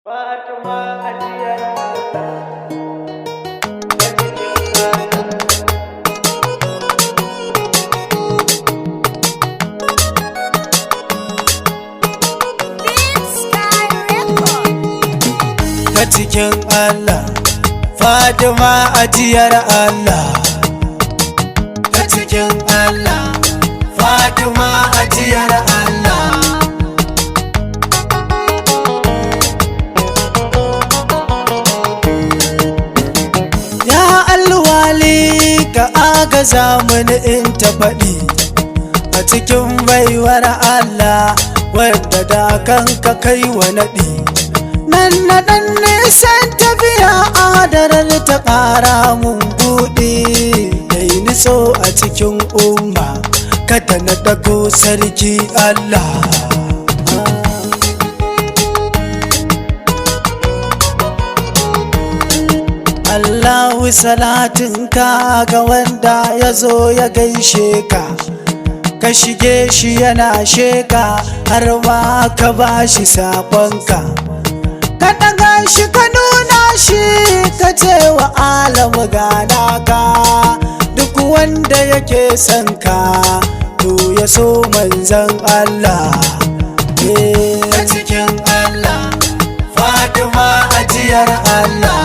Fatima ajiyar Allah ta cikin Allah. Ta cikin Allah, Fatima ajiyar Allah. Ta cikin Allah, Fatima ajiyar Allah. Ya alwali ka agaza mini in ta faɗi a cikin baiwar Allah wadda da kanka kai wa naɗi. Nan na ɗan nisan tafiya adarar ta ƙara mun buɗe dai niso a cikin umma kada na dago sarki Allah. Allahu salatinka ga wanda ya zo ya gaishe ka, ka shige shi yana sheka har ma ka ba shi saƙonka, ka ɗaga shi ka nuna shi ka ce wa alamu gana ka. Duk wanda yake son ka to ya so manzan Allah. Ta cikin Allah, Fatima ajiyar Allah.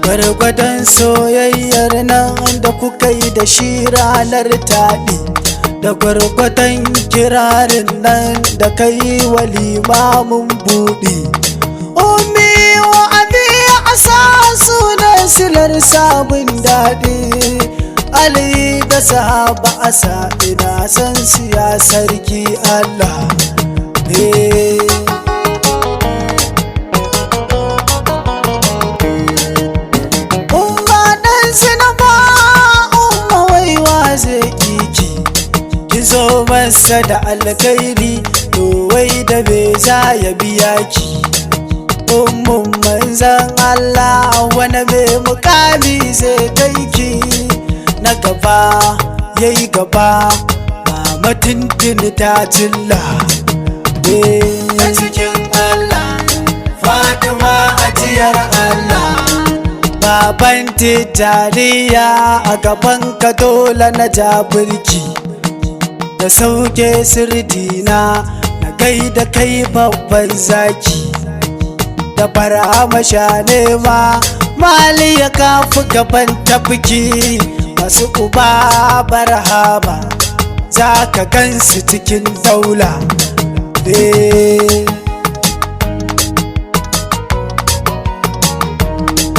Gwargwadon soyayyar nan da kuka yi da shi ranar taɗi, da gwargwadon kirarin nan da ka yi wa limamin buɗi. Umi wa abi a sa sunan silar sabon daɗi, Ali da sahaba a sa ina san siya sarki Allah. Zo masa da alkhairi to wai da me za ya biya ki. Ummun manzan Allah wani mai mukami zai kai ki, na gaba yayi gaba mama tuntuni ta cilla. Ta cikin Allah, Fatima ajiyar Allah. Baban tijariya a gaban ka dole na ja birki, da sauke sirdina na gaida kai babban zaki. Da barhama sha nema mali ya kafi gaban tafiki, masu uba barhama za ka gansu cikin daula.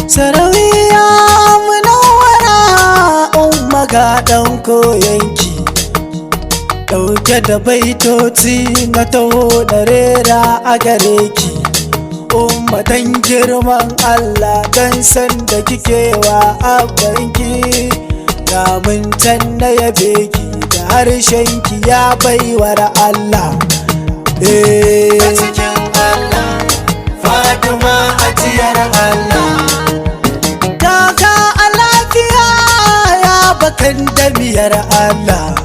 Sarawiya munawwara umma ga ɗan koyanki, ɗauke da baitoci na taho da rera a gare ki. Umma dan girman Allah dan san da kike wa abanki, damun can na yabe ki da harshen ki ya baiwar Allah. Ta cikin Allah, Fatima ajiyar Allah. Daga a lafiya ya bakan damiyar Allah,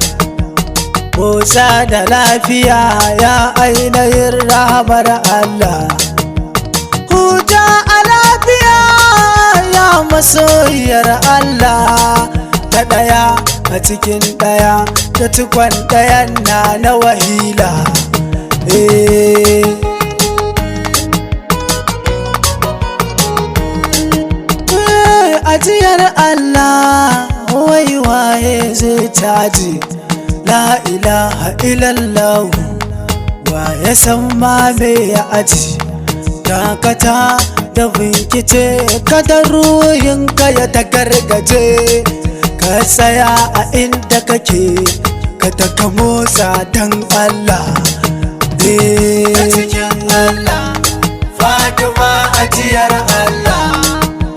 Musa da lafiya ya ainihin rahamar Allah. Huta a lafiya ya masoyiyar Allah. Ta ɗaya a cikin ɗaya ta cikon ɗayan na wahila. Ajiyar Allah wai waye zai caji. La ilaha illallah, wa ya san ma me ya aji. Dakata da binkice kada ruhinka ya ta gargaje, ka tsaya a inda kake kada ka motsa dan Allah. Ta cikin Allah, Fatima ajiyar Allah.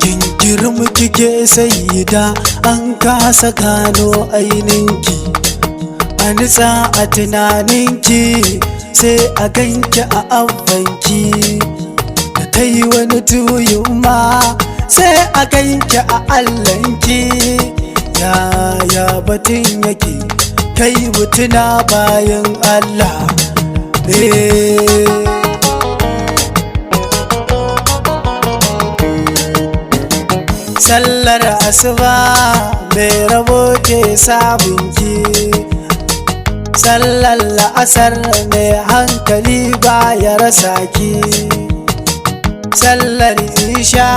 Jinkirin kike sayida an kasa gano aininki, a nitsa a tunaninki sai a ganki a abbanki. Da ta yi wani tuyin ma sai a ganki a Allahnki. Yaya batun yake kai mutuna bayan Allah. sallar asuba mai rabo ke samun ki, sallar la'asar mai hankali ba ya rasa ki, sallar isha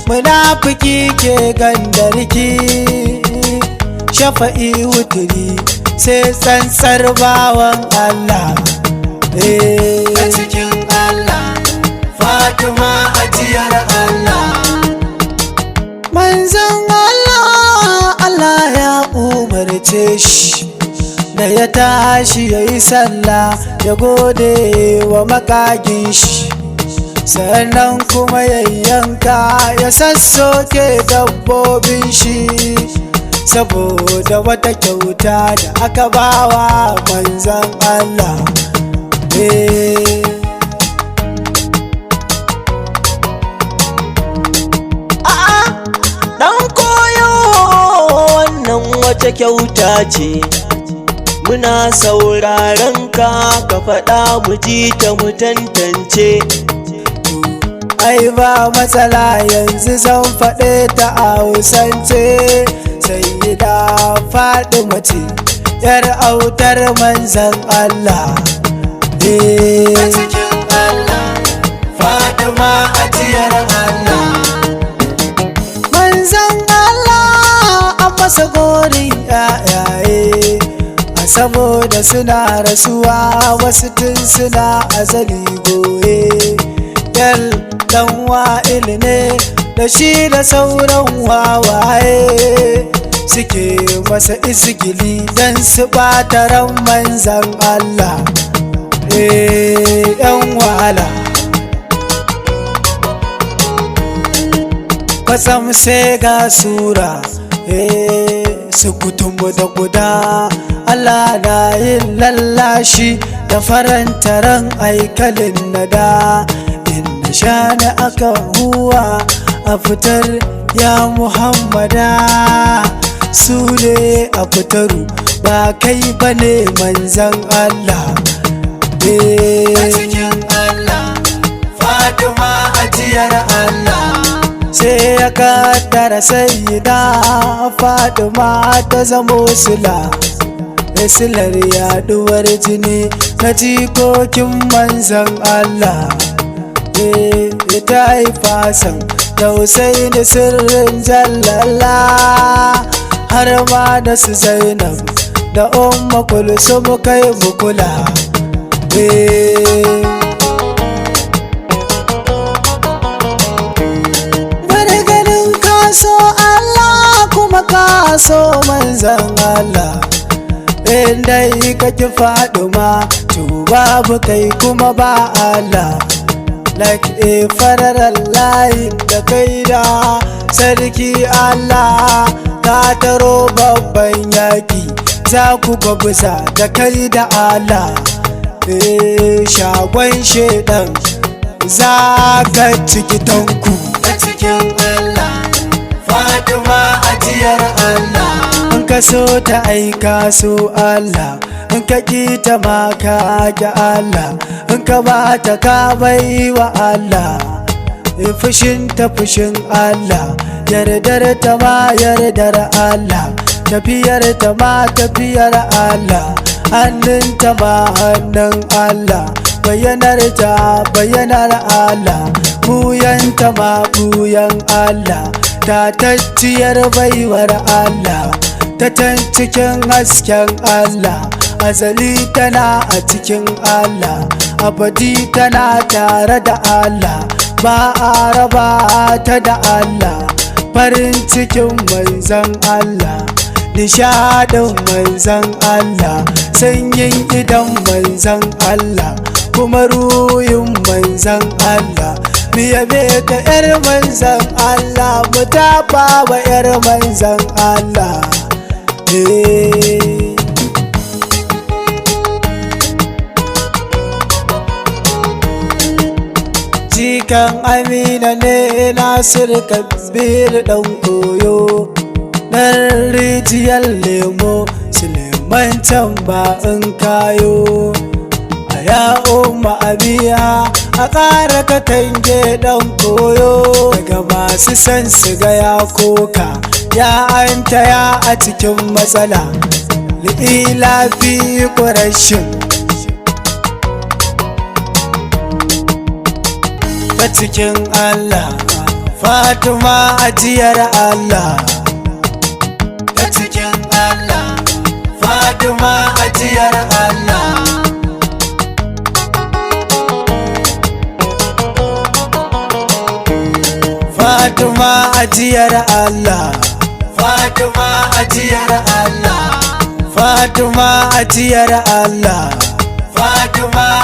munafiki ke gandarki, shafa'i wuturi sai tsantsar bawan Allah. A cikin Allah Fatima ajiyar Allah, manzon Allah, Allah ya umarce shi da ya tashi ya yi sallah ya gode wa makagin shi, sannan kuma ya yanka ya sassoke dabbobin shi, saboda wata kyauta da aka bawa manzon Allah. Dan koyo wannan wata kyauta ce, muna sauraron ka faɗa mu ji ta mu tantance. Ai ba matsala yanzu zan faɗe ta a Hausance, Sayyida Fatima ce yar autar manzon Allah. A cikin Allah Fatima ajiyar Allah, manzon Allah an masa gorin yayaye, saboda suna rasuwa wasu tun suna azali goye. Yal dan wa'il ne da shi da sauran wawaye, suke masa isgili dan su ɓata ran manzon Allah. Yan wahala kwatsam sai ga sura su kutumbu da guda, Allah na yin lallashi da faranta ran aikalin nada, inda shani aka huwa a fitar ya Muhammada, su ne a fitaru ba kai bane manzon Allah. A cikin Allah Fatima ajiyar Allah, sai ya kaddara Sayyida Fatima ta zamo sila, silar yaduwar jini na jikokin manzon Allah. Ta haifa Hassan da Husaini sirrin jallala, har ma da su Zainab da Umma Kulsum kai mu kula. Bari ganin ka so Allah kuma ka so manzon Allah, indai kake Fatima to babu kai kuma ba Allah. Like a fararar layin da kai da sarki Allah, ka taro babban yaki za ku gwabza da kai da Allah. Shagon shedan za ka ciki tanku. A cikin Allah Fatima ajiyar Allah, in ka so ta aika so Allah, in ka ƙi ta ma ka ƙi Allah, in ka ba ta ka bai wa Allah. Fushin ta fushin Allah, yardar ta ma yardar Allah, tafiyar ta ma tafiyar Allah, hannun ta ma hannun Allah, bayyanar ta bayyanar Allah, buyan ta ma buyan Allah, tatacciyar baiwar Allah, ta can cikin hasken Allah, azali tana a cikin Allah, abadi tana tare da Allah, ba a raba ta da Allah. Farin cikin manzon Allah, nishadin manzon Allah, sanyin idan manzon Allah, kuma ruhin manzon Allah. Mu yabe ka yar manzon Allah, mu tafa wa yar manzon Allah. Jikan Amina ne Nasir Kabir dan koyo, dan rijiyar lemo Suleiman can ba in kayo. Ya umma abiya a ƙara katange dan koyo, daga ga masu san su ga ya koka, ya anta ya a cikin matsala, li'ila fi ƙurashin ta cikin Allah, Fatima ajiyar Allah, ta cikin Allah, Fatima ajiyar Allah. Fatima ajiyar Allah, Fatima ajiyar Allah, Fatima ajiyar Allah, Fatima